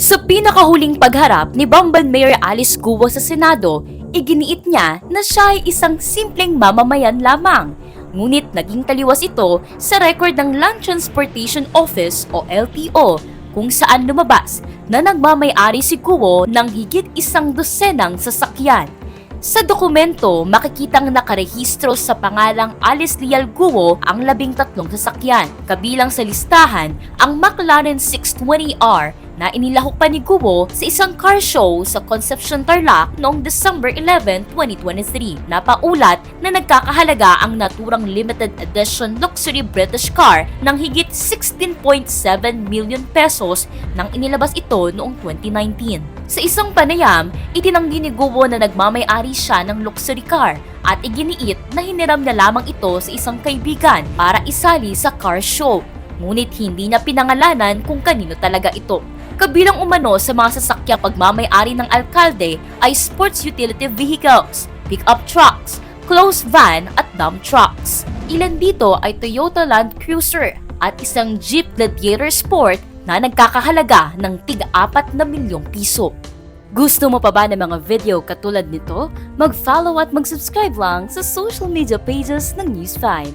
Sa pinakahuling pagharap ni Bamban Mayor Alice Guo sa Senado, iginiit niya na siya ay isang simpleng mamamayan lamang. Ngunit naging taliwas ito sa record ng Land Transportation Office o LTO kung saan lumabas na nagmamay-ari si Guo ng higit 100 sasakyan. Sa dokumento, makikitang nakarehistro sa pangalang Alice Leal Guo ang 13 sasakyan. Kabilang sa listahan ang McLaren 620R na inilahok pa ni Guo sa isang car show sa Concepcion Tarlac noong December 11, 2023. Napaulat na nagkakahalaga ang naturang limited edition luxury British car ng higit 16.7 million pesos nang inilabas ito noong 2019. Sa isang panayam, itinanggi ni Guo na nagmamay-ari siya ng luxury car at iginiit na hiniram niya lamang ito sa isang kaibigan para isali sa car show. Ngunit hindi niya pinangalanan kung kanino talaga ito. Kabilang umano sa mga sasakyang pagmamay-ari ng alkalde ay sports utility vehicles, pick-up trucks, closed van at dump trucks. Ilan dito ay Toyota Land Cruiser at isang Jeep Gladiator Sport na nagkakahalaga ng tig-4 na milyong piso. Gusto mo pa ba ng mga video katulad nito? Mag-follow at mag-subscribe lang sa social media pages ng News 5.